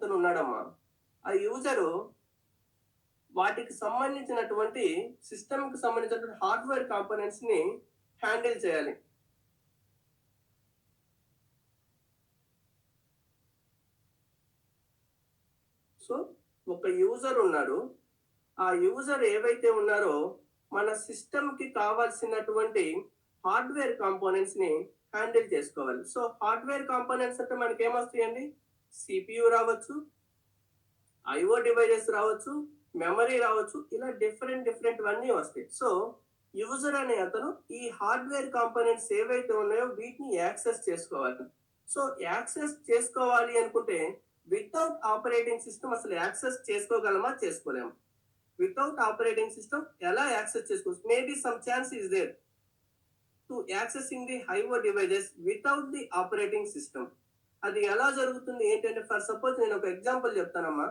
అతను ఉన్నాడమ్మా. ఆ యూజరు వాటికి సంబంధించినటువంటి సిస్టమ్‌కి సంబంధించినటువంటి హార్డ్‌వేర్ కాంపోనెంట్స్‌ని హ్యాండిల్ చేయాలి. సో, ఒక యూజర్ ఉన్నాడు. ఆ యూజర్ ఏవైతే ఉన్నారో మన సిస్టమ్‌కి కావాల్సినటువంటి హార్డ్‌వేర్ కాంపోనెంట్స్‌ని హ్యాండిల్ చేసుకోవాలి. సో, హార్డ్‌వేర్ కాంపోనెంట్స్ అంటే మనకేమొస్తాయండి? సీపీయూ రావచ్చు, ఐఓ డివైజెస్ రావచ్చు, మెమరీ రావచ్చు. ఇలా డిఫరెంట్‌వన్నీ వస్తాయి. సో, యూజర్ అనే అతను ఈ హార్డ్‌వేర్ కాంపోనెంట్స్ ఏవైతే ఉన్నాయో వీటిని యాక్సెస్ చేసుకోవాలి. సో, యాక్సెస్ చేసుకోవాలి అనుకుంటే వితౌట్ ఆపరేటింగ్ సిస్టమ్ అసలు యాక్సెస్ చేసుకోగలమా? చేసుకోలేమా? వితౌట్ ఆపరేటింగ్ సిస్టమ్ ఎలా యాక్సెస్ చేసుకోవచ్చు? Maybe some chance is there to accessing the IO devices without the operating system. అది ఎలా జరుగుతుంది ఏంటంటే ఫర్ సపోజ్ నేను ఒక ఎగ్జాంపుల్ చెప్తానమ్మా.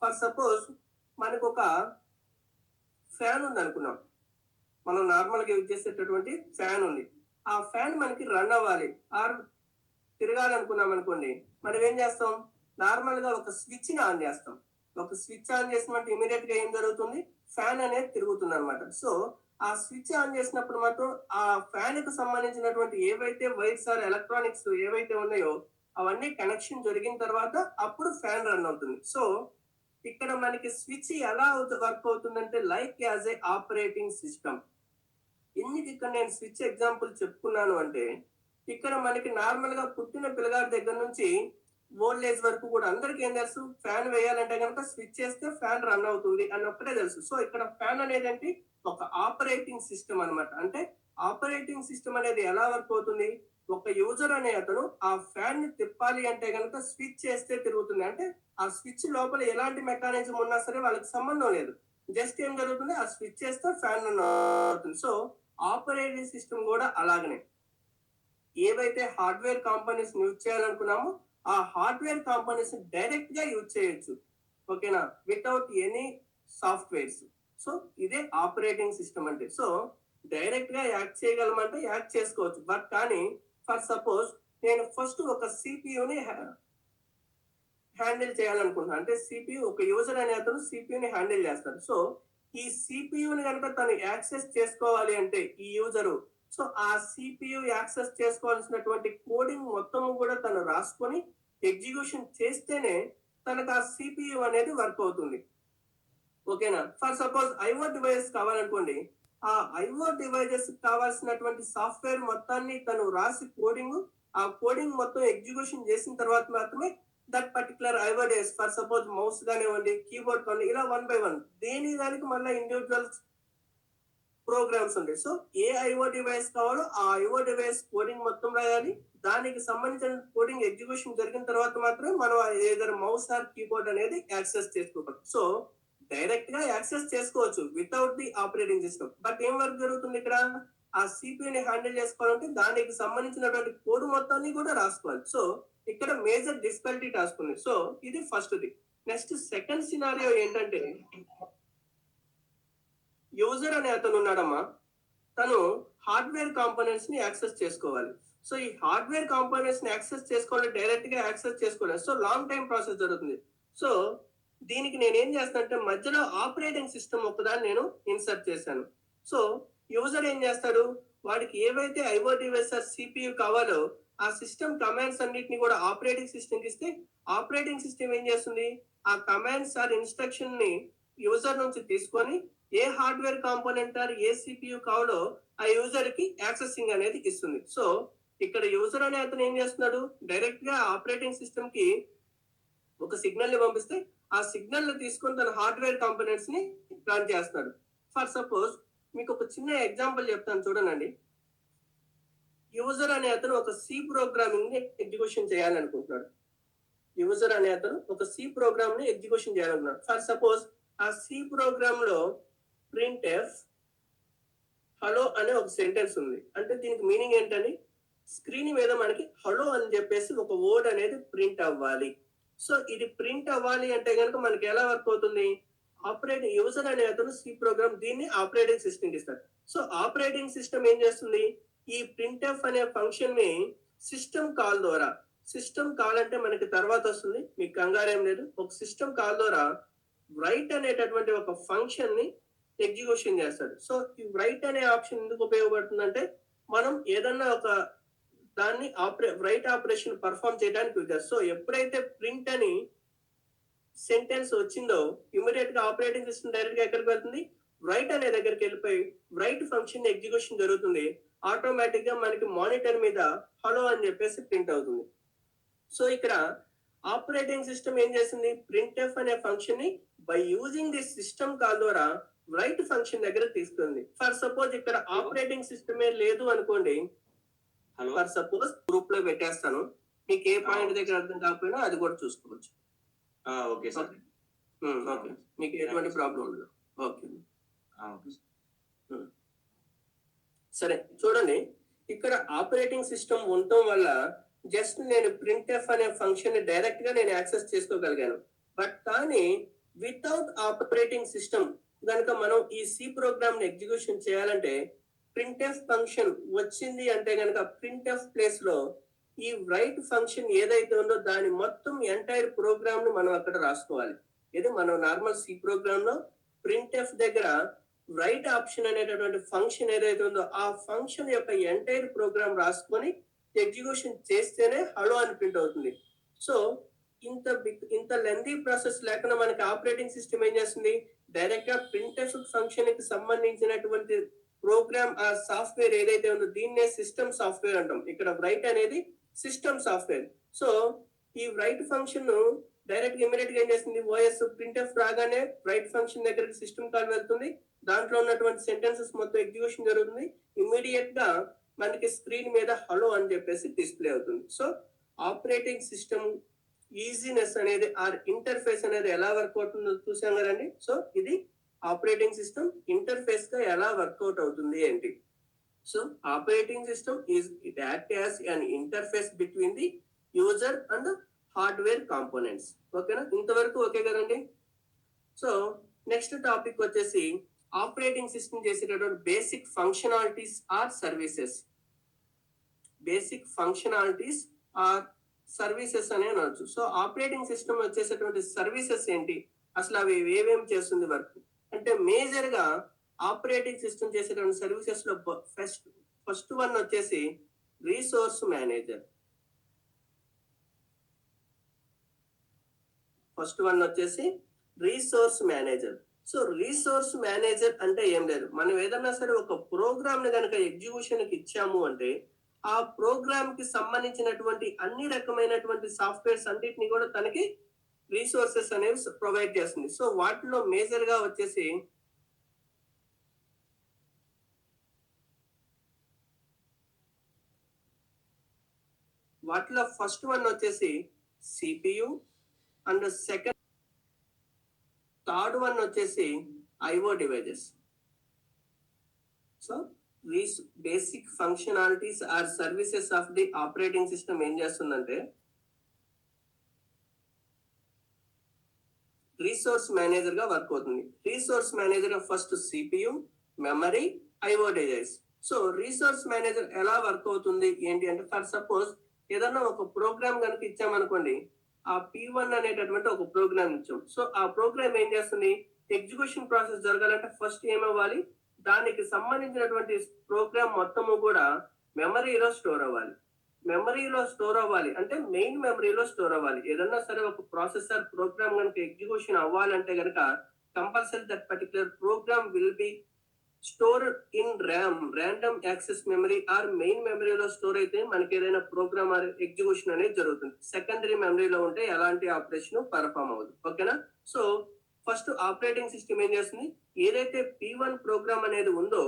ఫర్ సపోజ్ మనకు ఒక ఫ్యాన్ ఉంది అనుకున్నాం. మనం నార్మల్గా యూజ్ చేసేటటువంటి ఫ్యాన్ ఉంది. ఆ ఫ్యాన్ మనకి రన్ అవ్వాలి ఆర్ తిరగాలనుకున్నాం అనుకోండి, మనం ఏం చేస్తాం? నార్మల్ గా ఒక స్విచ్ ని ఆన్ చేస్తాం. ఒక స్విచ్ ఆన్ చేసినట్టు ఇమీడియట్ గా ఏం జరుగుతుంది? ఫ్యాన్ అనేది తిరుగుతుంది అనమాట. సో ఆ స్విచ్ ఆన్ చేసినప్పుడు మాత్రం ఆ ఫ్యాన్ కు సంబంధించినటువంటి ఏవైతే వైర్స్ ఆర్ ఎలక్ట్రానిక్స్ ఏవైతే ఉన్నాయో అవన్నీ కనెక్షన్ జరిగిన తర్వాత అప్పుడు ఫ్యాన్ రన్ అవుతుంది. సో ఇక్కడ మనకి స్విచ్ ఎలా వర్క్ అవుతుందంటే like as a operating system. ఎందుకు ఇక్కడ నేను స్విచ్ ఎగ్జాంపుల్ చెప్పుకున్నాను అంటే ఇక్కడ మనకి నార్మల్ గా పుట్టిన పిల్లగాడి దగ్గర నుంచి ఓల్డ్ ఏజ్ వరకు కూడా అందరికి ఏం తెలుసు? ఫ్యాన్ వేయాలంటే కనుక స్విచ్ చేస్తే ఫ్యాన్ రన్ అవుతుంది అని ఒక్కటే తెలుసు. సో ఇక్కడ ఫ్యాన్ అనేది ఏంటి? ఒక ఆపరేటింగ్ సిస్టమ్ అన్నమాట. అంటే ఆపరేటింగ్ సిస్టమ్ అనేది ఎలా వర్క్ అవుతుంది? ఒక యూజర్ అనే అతను ఆ ఫ్యాన్ ని తిప్పాలి అంటే కనుక స్విచ్ చేస్తే తిరుగుతుంది. అంటే ఆ స్విచ్ లోపల ఎలాంటి మెకానిజం ఉన్నా సరే వాళ్ళకి సంబంధం లేదు. జస్ట్ ఏం జరుగుతుంది? ఆ స్విచ్ చేస్తే ఫ్యాన్ రన్ అవుతుంది. సో ఆపరేటింగ్ సిస్టమ్ కూడా అలాగనే ఏవైతే హార్డ్వేర్ కాంపోనెంట్స్ యూజ్ చేయాలనుకున్నామో ఆ హార్డ్వేర్ కాంపోనెంట్స్ డైరెక్ట్ గా యూజ్ చేయొచ్చు. ఓకేనా? Without any softwares. సో ఇదే ఆపరేటింగ్ సిస్టమ్ అంటే. సో డైరెక్ట్ గా యాక్ట్ చేయగలమంటే యాక్ట్ చేసుకోవచ్చు. బట్ కానీ ఫర్ సపోజ్ నేను ఫస్ట్ ఒక సిపియుని హ్యాండిల్ చేయాలనుకుంటున్నాను. అంటే సిపియు ఒక యూజర్ అనే అతను సిపియుని హ్యాండిల్ చేస్తాడు. సో ఈ సిపియుని కనుక తను యాక్సెస్ చేసుకోవాలి అంటే ఈ యూజరు సో ఆ సిపియు యాక్సెస్ చేసుకోవాల్సినటువంటి కోడింగ్ మొత్తం కూడా తను రాసుకొని ఎగ్జిక్యూషన్ చేస్తేనే తనకు ఆ సిపియు అనేది వర్క్ అవుతుంది. ఓకేనా? ఫర్ సపోజ్ ఐఓ డివైజెస్ కావాలనుకోండి, ఆ ఐఓ డివైజెస్ కావాల్సినటువంటి సాఫ్ట్వేర్ మొత్తాన్ని తను రాసి కోడింగ్ ఆ కోడింగ్ మొత్తం ఎగ్జిక్యూషన్ చేసిన తర్వాత మాత్రమే that particular IO device for suppose mouse కానివ్వండి, కీబోర్డ్ కానివ్వండి, ఇలా 1 by 1 దేని దానికి మళ్ళీ ఇండివిజువల్ ప్రోగ్రామ్స్ ఉంటాయి. సో ఏ ఐఓ డివైస్ కావాలో ఆ ఐఓ డివైస్ కోడింగ్ మొత్తం రాయాలి. దానికి సంబంధించిన కోడింగ్ ఎగ్జిక్యూషన్ జరిగిన తర్వాత మాత్రమే మనం ఏదైనా మౌస్ ఆర్ కీబోర్డ్ అనేది యాక్సెస్ చేసుకోగలం. సో డైరెక్ట్ గా యాక్సెస్ చేసుకోవచ్చు without the operating system. But ఏం వర్క్ జరుగుతుంది ఇక్కడ? ఆ సిపియుని హ్యాండిల్ చేసుకోవాలంటే దానికి సంబంధించినటువంటి కోడ్ మొత్తాన్ని కూడా రాసుకోవాలి. సో ఇక్కడ మేజర్ డిఫికల్టీ టాస్క్ ఉంది. సో ఇది first the. Next second scenario ఏంటంటే యూజర్ అనే అతను ఉన్నాడమ్మా. తను హార్డ్వేర్ కాంపోనెంట్స్ ని యాక్సెస్ చేసుకోవాలి. సో ఈ హార్డ్వేర్ కాంపోనెంట్స్ ని యాక్సెస్ చేసుకోవాలి డైరెక్ట్ గా యాక్సెస్ చేసుకోలేదు. సో లాంగ్ టైం ప్రాసెస్ జరుగుతుంది. సో దీనికి నేను ఏం చేస్తానంటే మధ్యలో ఆపరేటింగ్ సిస్టమ్ ఒకదాన్ని నేను ఇన్సర్ట్ చేశాను. సో యూజర్ ఏం చేస్తాడు? వాడికి ఏవైతే ఐఓ డివైస్ సిపియు కావాలో ఆ సిస్టమ్ కమాండ్స్ అన్నిటిని కూడా ఆపరేటింగ్ సిస్టమ్ ఇస్తే ఆపరేటింగ్ సిస్టమ్ ఏం చేస్తుంది? ఆ కమాండ్స్ ఆర్ ఇన్స్ట్రక్షన్ ని యూజర్ నుంచి తీసుకొని ఏ హార్డ్వేర్ కాంపోనెంట్ ఆర్ ఏ సిపియు కావాలో ఆ యూజర్ కి యాక్సెసింగ్ అనేది ఇస్తుంది. సో ఇక్కడ యూజర్ అనే అతను ఏం చేస్తున్నాడు? డైరెక్ట్ గా ఆపరేటింగ్ సిస్టమ్ కి ఒక సిగ్నల్ ని పంపిస్తే ఆ సిగ్నల్ ని తీసుకొని తన హార్డ్వేర్ కాంపోనెంట్స్ ని రన్ చేస్తాడు. ఫర్ సపోజ్ మీకు ఒక చిన్న ఎగ్జాంపుల్ చెప్తాను చూడండి. యూజర్ అనే అతను ఒక సి ప్రోగ్రామింగ్ ని ఎగ్జిక్యూషన్ చేయాలనుకుంటున్నాడు. యూజర్ అనే అతను ఒక సి ప్రోగ్రామ్ ని ఎగ్జిక్యూషన్ చేయాలనుకున్నాడు. ఫర్ సపోజ్ ఆ సి ప్రోగ్రామ్ లో printf హలో అనే ఒక సెంటెన్స్ ఉంది. అంటే దీనికి మీనింగ్ ఏంటని స్క్రీన్ మీద మనకి హలో అని చెప్పేసి ఒక వర్డ్ అనేది ప్రింట్ అవ్వాలి. సో ఇది ప్రింట్ అవ్వాలి అంటే కనుక మనకి ఎలా వర్క్ అవుతుంది? ఆపరేటింగ్ యూజర్ అనే అతను సి ప్రోగ్రామ్ దీన్ని ఆపరేటింగ్ సిస్టమ్ ఇస్తారు. సో ఆపరేటింగ్ సిస్టమ్ ఏం చేస్తుంది? ఈ printf అనే ఫంక్షన్ ని సిస్టమ్ కాల్ ద్వారా సిస్టమ్ కాల్ అంటే మనకి తర్వాత వస్తుంది, మీకు కంగారేం లేదు. ఒక సిస్టమ్ కాల్ ద్వారా రైట్ అనేటటువంటి ఒక ఫంక్షన్ ని ఎగ్జిక్యూషన్ చేస్తాడు. సో ఈ రైట్ అనే ఆప్షన్ ఎందుకు ఉపయోగపడుతుందంటే, మనం ఏదన్నా ఒక దాన్ని రైట్ ఆపరేషన్ పర్ఫామ్ చేయడానికి యూజ్ చేస్తాం. సో ఎప్పుడైతే ప్రింట్ అని సెంటెన్స్ వచ్చిందో ఇమీడియట్ గా ఆపరేటింగ్ సిస్టమ్ డైరెక్ట్ గా ఎక్కడికి వెళ్తుంది, రైట్ అనే దగ్గరికి వెళ్ళిపోయి రైట్ ఫంక్షన్ ఎగ్జిక్యూషన్ జరుగుతుంది. ఆటోమేటిక్ గా మనకి మానిటర్ మీద హలో అని చెప్పేసి ప్రింట్ అవుతుంది. సో ఇక్కడ ఆపరేటింగ్ సిస్టమ్ ఏం చేసింది, ప్రింట్ఎఫ్ అనే ఫంక్షన్ ని by using this system call ద్వారా రైట్ ఫంక్షన్ దగ్గర తీసుకుంది. ఫర్ సపోజ్ ఇక్కడ ఆపరేటింగ్ సిస్టమే లేదు అనుకోండి, ఫర్ సపోజ్ గ్రూప్ లో పెట్టేస్తాను, మీకు ఏ పాయింట్ దగ్గర అర్థం కాకపోయినా అది కూడా చూసుకోవచ్చు. Okay sir. ఓకే, మీకు ఎటువంటి ప్రాబ్లం ఉండదు. ఓకే సరే చూడండి, ఇక్కడ ఆపరేటింగ్ సిస్టమ్ ఉండటం వల్ల జస్ట్ నేను ప్రింట్ఎఫ్ అనే ఫంక్షన్ ని డైరెక్ట్ గా నేను యాక్సెస్ చేసుకోగలిగాను. బట్ కానీ వితౌట్ ఆపరేటింగ్ సిస్టమ్ కనుక మనం ఈ సి ప్రోగ్రామ్ ని ఎగ్జిక్యూషన్ చేయాలంటే, ప్రింట్ఎఫ్ ఫంక్షన్ వచ్చింది అంటే కనుక ప్రింట్ఎఫ్ ప్లేస్ లో ఈ రైట్ ఫంక్షన్ ఏదైతే ఉందో దాని మొత్తం ఎంటైర్ ప్రోగ్రామ్ ను మనం అక్కడ రాసుకోవాలి. ఇది మనం నార్మల్ సి ప్రోగ్రామ్ లో ప్రింట్ఎఫ్ దగ్గర రైట్ ఆప్షన్ అనేటటువంటి ఫంక్షన్ ఏదైతే ఉందో ఆ ఫంక్షన్ యొక్క ఎంటైర్ ప్రోగ్రామ్ రాసుకొని ఎగ్జిక్యూషన్ చేస్తేనే హలో అని ప్రింట్ అవుతుంది. సో ఇంత లెందీ ప్రాసెస్ లేకుండా మనకి ఆపరేటింగ్ సిస్టమ్ ఏం చేస్తుంది, డైరెక్ట్ గా ప్రింట్ఎఫ్ ఫంక్షన్ కి సంబంధించినటువంటి ప్రోగ్రామ్ ఆ సాఫ్ట్వేర్ ఏదైతే ఉందో దీన్నే సిస్టమ్ సాఫ్ట్వేర్ అంటాం. ఇక్కడ రైట్ అనేది సిస్టమ్ సాఫ్ట్వేర్. సో ఈ రైట్ ఫంక్షన్ డైరెక్ట్ ఇమీడియట్ గా ఏం చేస్తుంది, ఓఎస్ ప్రింట్ఎఫ్ రాగానే రైట్ ఫంక్షన్ దగ్గరికి సిస్టమ్ కాల్ వెళ్తుంది, దాంట్లో ఉన్నటువంటి సెంటెన్సెస్ మొత్తం ఎగ్జిక్యూషన్ జరుగుతుంది, ఇమీడియట్ గా మనకి స్క్రీన్ మీద హలో అని చెప్పేసి డిస్ప్లే అవుతుంది. సో ఆపరేటింగ్ సిస్టమ్ ఈజీనెస్ అనేది ఆర్ ఇంటర్ఫేస్ అనేది ఎలా వర్క్ అవుతుందో చూసాం కదండి. సో ఇది ఆపరేటింగ్ సిస్టమ్ ఇంటర్ఫేస్ గా ఎలా వర్కౌట్ అవుతుంది ఏంటి. So operating system is it act as an interface between the user and hardware components. ఓకేనా, ఇంతవరకు ఓకే కదండి. సో నెక్స్ట్ టాపిక్ వచ్చేసి ఆపరేటింగ్ సిస్టమ్ చేసేటటువంటి basic functionalities or services. Basic functionalities or services అనే అనొచ్చు. సో ఆపరేటింగ్ సిస్టమ్ వచ్చేసేటువంటి services ఏంటి, అసలు అవి ఏమేమి చేస్తుంది వర్క్ అంటే, మేజర్ గా ఆపరేటింగ్ సిస్టమ్ చేసేటువంటి సర్వీసెస్ లో ఫస్ట్ వన్ వచ్చేసి రీసోర్స్ మేనేజర్. ఫస్ట్ వన్ వచ్చేసి resource manager. So resource manager అంటే ఏం లేదు, మనం ఏదన్నా సరే ఒక ప్రోగ్రామ్ ని కనుక ఎగ్జిక్యూషన్ కి ఇచ్చాము అంటే ఆ ప్రోగ్రామ్ కి సంబంధించినటువంటి అన్ని రకమైనటువంటి సాఫ్ట్వేర్స్ అన్నిటిని కూడా తనకి రీసోర్సెస్ అనేవి ప్రొవైడ్ చేస్తుంది. సో వాటిలో మేజర్ గా వచ్చేసి వాటిలో ఫస్ట్ వన్ వచ్చేసి CPU and second third one వచ్చేసి IO devices. So these basic functionalities or services of the operating system ఏం చేస్తుందంటే రీసోర్స్ మేనేజర్ గా వర్క్ అవుతుంది. Resource manager first CPU, memory, IO device. So resource manager ఎలా work అవుతుంది ఏంటి అంటే, for suppose ఏదన్నా ఒక ప్రోగ్రామ్ కనుక ఇచ్చామనుకోండి, ఆ P1 అనేటటువంటి ఒక ప్రోగ్రామ్ ఇచ్చాం. సో ఆ ప్రోగ్రామ్ ఏం చేస్తుంది, ఎగ్జిక్యూషన్ ప్రాసెస్ జరగాలంటే ఫస్ట్ ఏమవ్వాలి, దానికి సంబంధించినటువంటి ప్రోగ్రామ్ మొత్తము కూడా మెమరీలో స్టోర్ అవ్వాలి. మెమరీలో స్టోర్ అవ్వాలి అంటే మెయిన్ మెమరీలో స్టోర్ అవ్వాలి. ఏదన్నా సరే ఒక ప్రాసెసర్ ప్రోగ్రామ్ కనుక ఎగ్జిక్యూషన్ అవ్వాలంటే కనుక compulsory that particular program will be store in RAM, random access memory or main మెమరీలో స్టోర్ అయితే మనకి ఏదైనా ప్రోగ్రామ్ ఆర్ ఎగ్జిక్యూషన్ అనేది జరుగుతుంది. సెకండరీ మెమరీలో ఉంటే ఎలాంటి ఆపరేషన్ పర్ఫామ్ అవ్వదు. ఓకేనా. సో ఫస్ట్ ఆపరేటింగ్ సిస్టమ్ ఏం చేస్తుంది, ఏదైతే P1 ప్రోగ్రామ్ అనేది ఉందో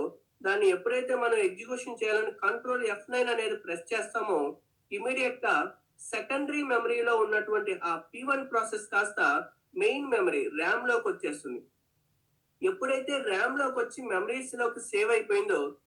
దాన్ని ఎప్పుడైతే మనం ఎగ్జిక్యూషన్ చేయాలని కంట్రోల్ F9 అనేది ప్రెస్ చేస్తామో ఇమీడియట్ గా సెకండరీ మెమరీలో ఉన్నటువంటి ఆ P1 ప్రాసెస్ కాస్త మెయిన్ మెమరీ ర్యామ్ లోకి వచ్చేస్తుంది. ఎప్పుడైతే ర్యామ్ లోకి వచ్చి మెమరీస్ లోకి సేవ్ అయిపోయిందో